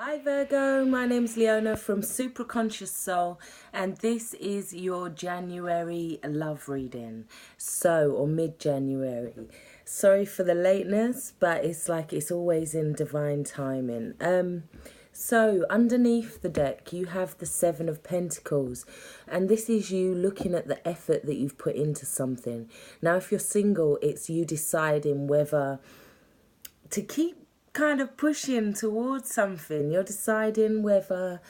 Hi Virgo, my name's Leona from Supra ConsciousSoul, and this is your January love reading. Or mid-January. Sorry for the lateness, but it's like it's always in divine timing. So underneath the deck you have the Seven of Pentacles, and this is you looking at the effort that you've put into something. Now if you're single, it's you deciding whether to keep kind of pushing towards something. You're deciding whether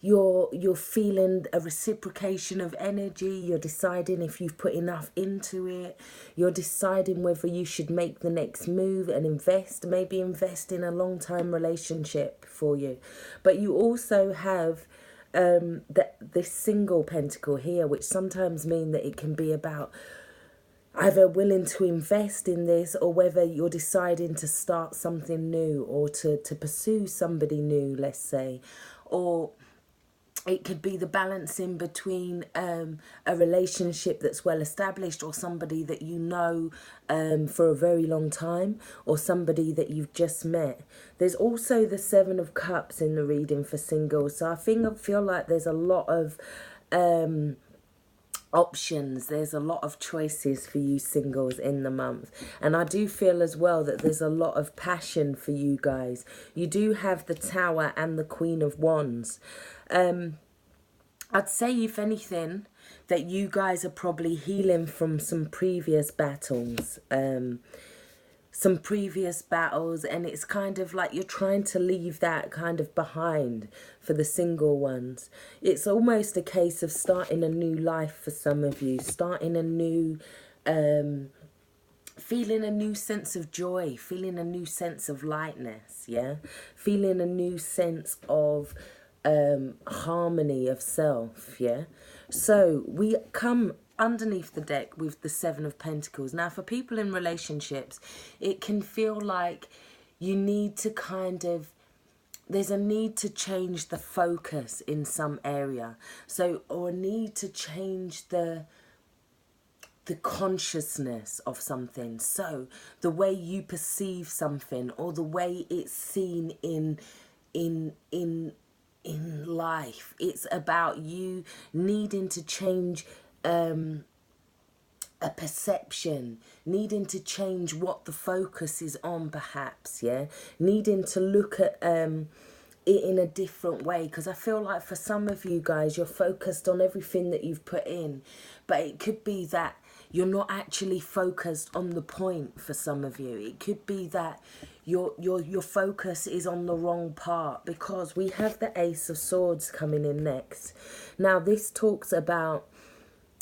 you're feeling a reciprocation of energy. You're deciding if you've put enough into it. You're deciding whether you should make the next move and maybe invest in a long-term relationship for you. But you also have this single pentacle here, which sometimes mean that it can be about either willing to invest in this, or whether you're deciding to start something new, or to pursue somebody new, let's say. Or it could be the balancing between a relationship that's well established, or somebody that you know for a very long time, or somebody that you've just met. There's also the Seven of Cups in the reading for singles. So I feel like there's a lot of options. There's a lot of choices for you singles in the month, and I do feel as well that there's a lot of passion for you guys. You do have the Tower and the Queen of Wands. I'd say, if anything, that you guys are probably healing from some previous battles, and it's kind of like you're trying to leave that kind of behind for the single ones. It's almost a case of starting a new life for some of you, starting a new feeling a new sense of joy, feeling a new sense of lightness, yeah, feeling a new sense of harmony of self, yeah. So we come underneath the deck with the Seven of Pentacles. Now for people in relationships, it can feel like you need to there's a need to change the focus in some area, or a need to change the consciousness of something. So the way you perceive something, or the way it's seen in life. It's about you needing to change a perception, needing to change what the focus is on, perhaps, yeah, needing to look at it in a different way. Because I feel like for some of you guys, you're focused on everything that you've put in, but it could be that you're not actually focused on the point. For some of you, it could be that your focus is on the wrong part, because we have the Ace of Swords coming in next. Now this talks about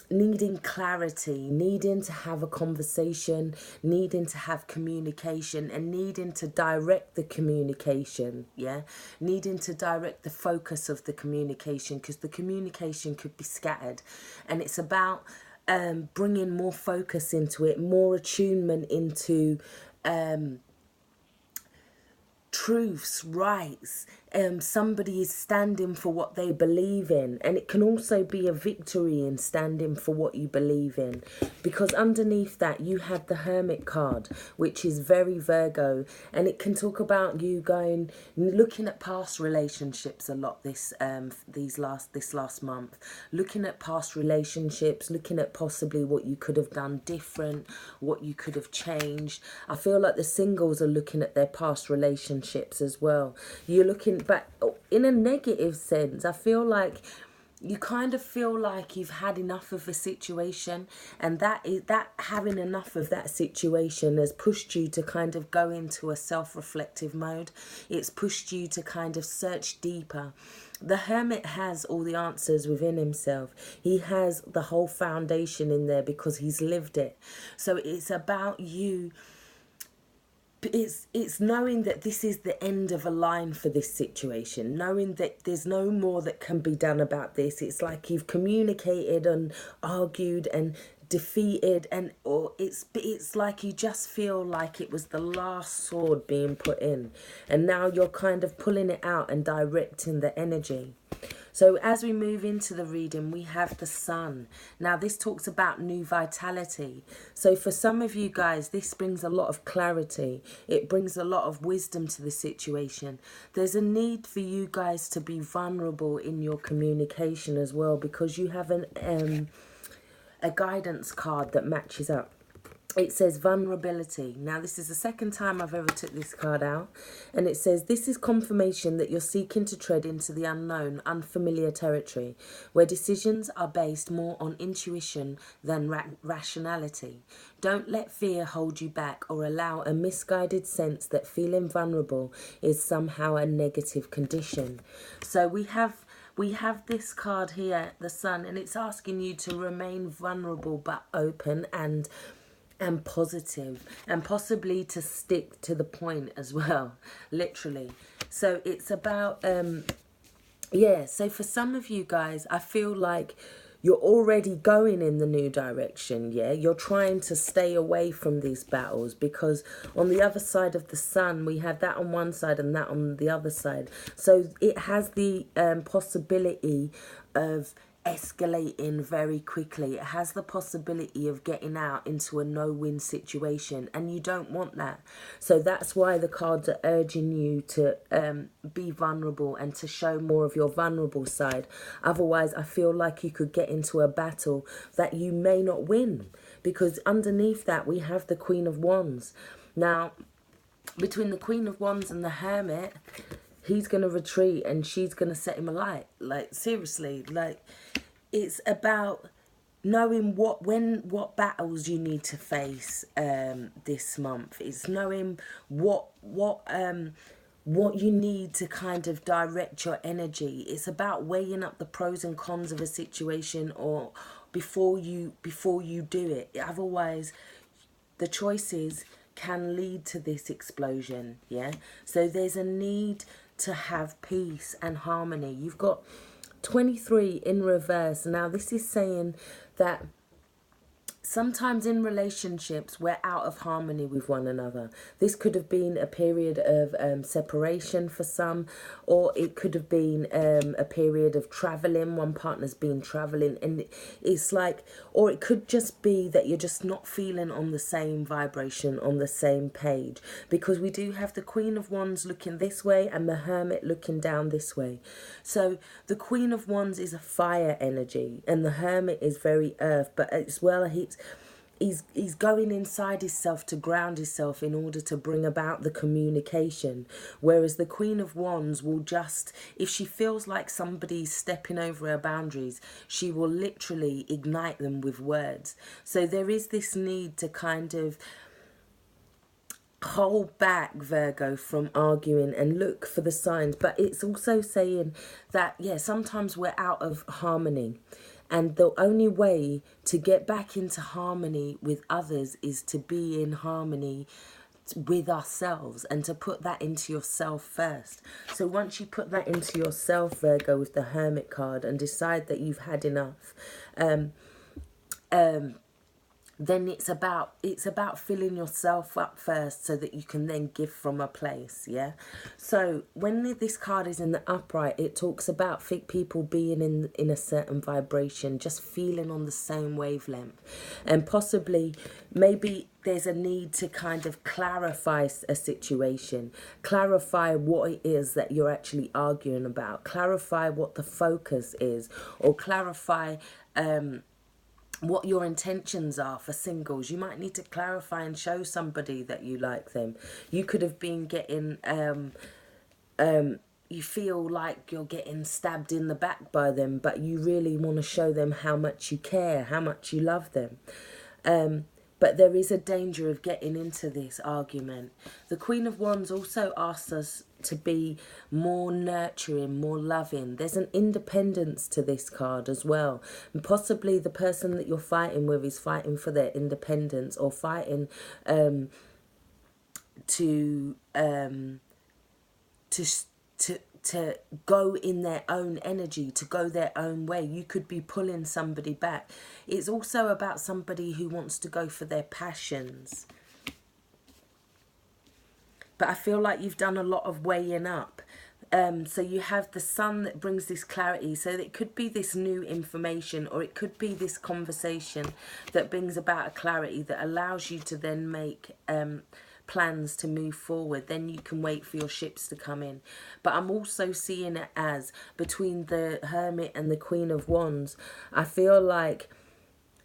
needing clarity, needing to have a conversation, needing to have communication, and needing to direct the communication, yeah, needing to direct the focus of the communication, because the communication could be scattered. And it's about bringing more focus into it, more attunement into truths, rights. Somebody is standing for what they believe in, and it can also be a victory in standing for what you believe in, because underneath that you have the Hermit card, which is very Virgo, and it can talk about you looking at past relationships a lot this last month, looking at past relationships, looking at possibly what you could have done different, what you could have changed. I feel like the singles are looking at their past relationships as well. You're looking back in a negative sense. I feel like you kind of feel like you've had enough of a situation, and that having enough of that situation has pushed you to kind of go into a self-reflective mode. It's pushed you to kind of search deeper. The Hermit has all the answers within himself. He has the whole foundation in there because he's lived it. So it's about you. It's knowing that this is the end of a line for this situation, knowing that there's no more that can be done about this. It's like you've communicated and argued and defeated, or it's like you just feel like it was the last sword being put in, and now you're kind of pulling it out and directing the energy. So as we move into the reading, we have the Sun. Now this talks about new vitality. So for some of you guys, this brings a lot of clarity. It brings a lot of wisdom to the situation. There's a need for you guys to be vulnerable in your communication as well, because you have a guidance card that matches up. It says vulnerability. Now, this is the second time I've ever took this card out. And it says, this is confirmation that you're seeking to tread into the unknown, unfamiliar territory, where decisions are based more on intuition than rationality. Don't let fear hold you back or allow a misguided sense that feeling vulnerable is somehow a negative condition. So we have this card here, the Sun, and it's asking you to remain vulnerable but open and positive, and possibly to stick to the point as well, literally. So it's about so for some of you guys, I feel like you're already going in the new direction. You're trying to stay away from these battles, because on the other side of the Sun, we have that on one side and that on the other side. So it has the possibility of escalating very quickly. It has the possibility of getting out into a no-win situation, and you don't want that. So that's why the cards are urging you to be vulnerable and to show more of your vulnerable side. Otherwise, I feel like you could get into a battle that you may not win, because underneath that we have the Queen of Wands. Now, between the Queen of Wands and the Hermit, he's going to retreat and she's going to set him alight. Like, seriously, like, it's about knowing what battles you need to face this month. It's knowing what you need to kind of direct your energy. It's about weighing up the pros and cons of a situation, or before you do it. Otherwise, the choices can lead to this explosion. So there's a need to have peace and harmony. You've got 23 in reverse. Now this is saying that sometimes in relationships we're out of harmony with one another. This could have been a period of separation for some, or it could have been a period of traveling. One partner's been traveling, and it's like, or it could just be that you're just not feeling on the same vibration, on the same page, because we do have the Queen of Wands looking this way and the Hermit looking down this way. So the Queen of Wands is a fire energy and the Hermit is very earth, but as well he's going inside himself to ground himself in order to bring about the communication. Whereas the Queen of Wands will just, if she feels like somebody's stepping over her boundaries, she will literally ignite them with words. So there is this need to kind of hold back, Virgo, from arguing and look for the signs. But it's also saying that, sometimes we're out of harmony. And the only way to get back into harmony with others is to be in harmony with ourselves, and to put that into yourself first. So once you put that into yourself, Virgo, with the Hermit card, and decide that you've had enough, then it's about filling yourself up first, so that you can then give from a place. So when this card is in the upright, it talks about people being in a certain vibration, just feeling on the same wavelength, and possibly maybe there's a need to kind of clarify a situation, clarify what it is that you're actually arguing about, clarify what the focus is, or clarify what your intentions are. For singles, you might need to clarify and show somebody that you like them. You could have been getting you feel like you're getting stabbed in the back by them, but you really want to show them how much you care, how much you love them. But there is a danger of getting into this argument. The Queen of Wands also asks us to be more nurturing, more loving. There's an independence to this card as well. And possibly the person that you're fighting with is fighting for their independence, or fighting to go in their own energy, to go their own way. You could be pulling somebody back. It's also about somebody who wants to go for their passions. But I feel like you've done a lot of weighing up. So you have the sun that brings this clarity. So it could be this new information, or it could be this conversation that brings about a clarity that allows you to then make plans to move forward. Then you can wait for your ships to come in. But I'm also seeing it as between the Hermit and the Queen of Wands. I feel like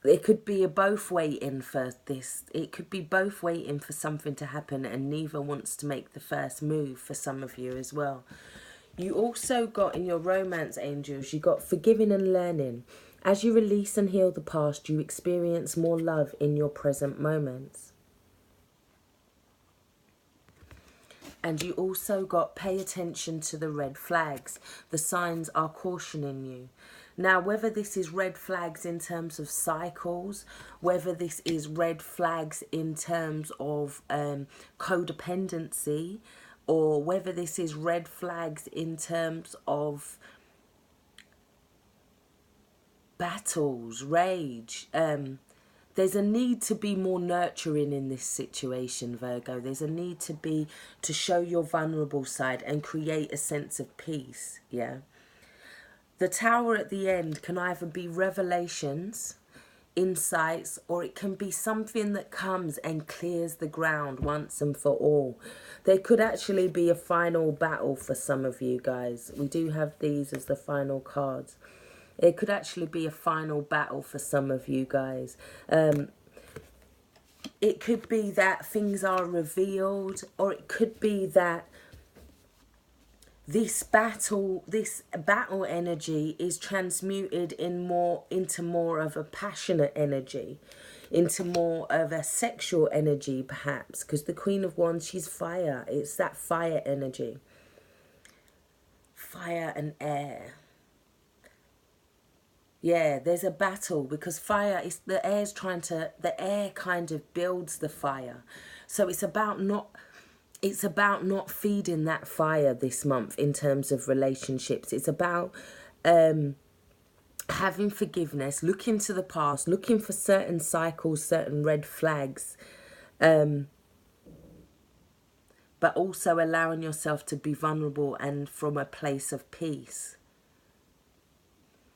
it could be a both waiting for this. It could be both waiting for something to happen, and neither wants to make the first move for some of you as well. You also got in your romance angels, you got forgiving and learning. As you release and heal the past, you experience more love in your present moments. And you also got pay attention to the red flags. The signs are cautioning you. Now, whether this is red flags in terms of cycles, whether this is red flags in terms of codependency, or whether this is red flags in terms of battles, rage, there's a need to be more nurturing in this situation, Virgo. There's a need to show your vulnerable side and create a sense of peace, yeah? The Tower at the end can either be revelations, insights, or it can be something that comes and clears the ground once and for all. There could actually be a final battle for some of you guys. We do have these as the final cards. It could actually be a final battle for some of you guys. It could be that things are revealed, or it could be that this battle energy is transmuted into more of a passionate energy, into more of a sexual energy perhaps, because the Queen of Wands, she's fire. It's that fire energy, fire and air. Yeah, there's a battle because fire is the air kind of builds the fire. So it's about not feeding that fire this month in terms of relationships. It's about having forgiveness, looking to the past, looking for certain cycles, certain red flags, but also allowing yourself to be vulnerable and from a place of peace.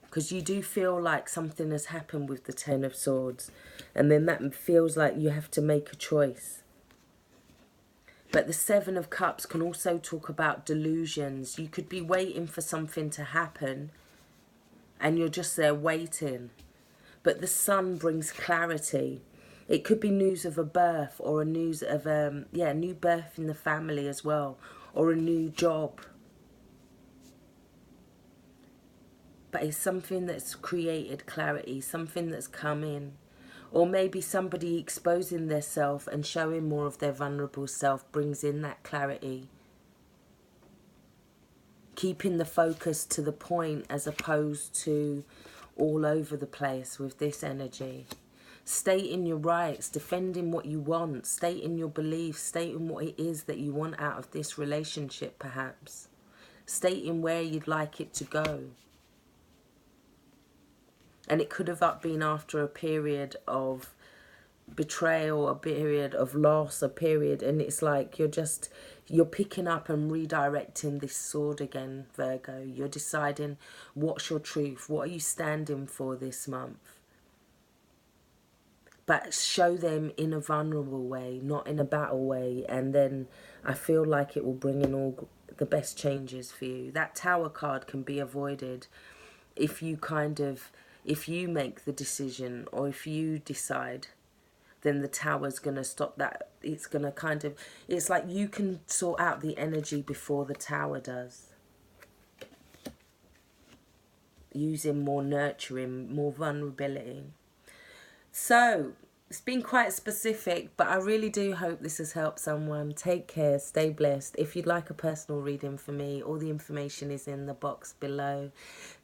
Because you do feel like something has happened with the Ten of Swords, and then that feels like you have to make a choice. But the Seven of Cups can also talk about delusions. You could be waiting for something to happen and you're just there waiting. But the Sun brings clarity. It could be news of a birth, or a news of a new birth in the family as well, or a new job. But it's something that's created clarity, something that's come in. Or maybe somebody exposing their self and showing more of their vulnerable self brings in that clarity. Keeping the focus to the point as opposed to all over the place with this energy. Stating your rights, defending what you want, stating your beliefs, stating what it is that you want out of this relationship perhaps. Stating where you'd like it to go. And it could have been after a period of betrayal, a period of loss, a period, and it's like you're picking up and redirecting this sword again, Virgo. You're deciding what's your truth, what are you standing for this month. But show them in a vulnerable way, not in a battle way, and then I feel like it will bring in all the best changes for you. That Tower card can be avoided if you make the decision, or if you decide, then the Tower's going to stop that. It's going to it's like you can sort out the energy before the Tower does. Using more nurturing, more vulnerability. So, it's been quite specific, but I really do hope this has helped someone. Take care, stay blessed. If you'd like a personal reading for me, all the information is in the box below.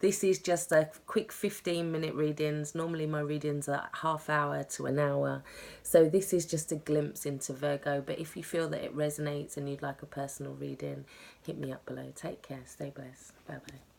This is just a quick 15-minute readings. Normally my readings are half hour to an hour. So this is just a glimpse into Virgo. But if you feel that it resonates and you'd like a personal reading, hit me up below. Take care, stay blessed. Bye-bye.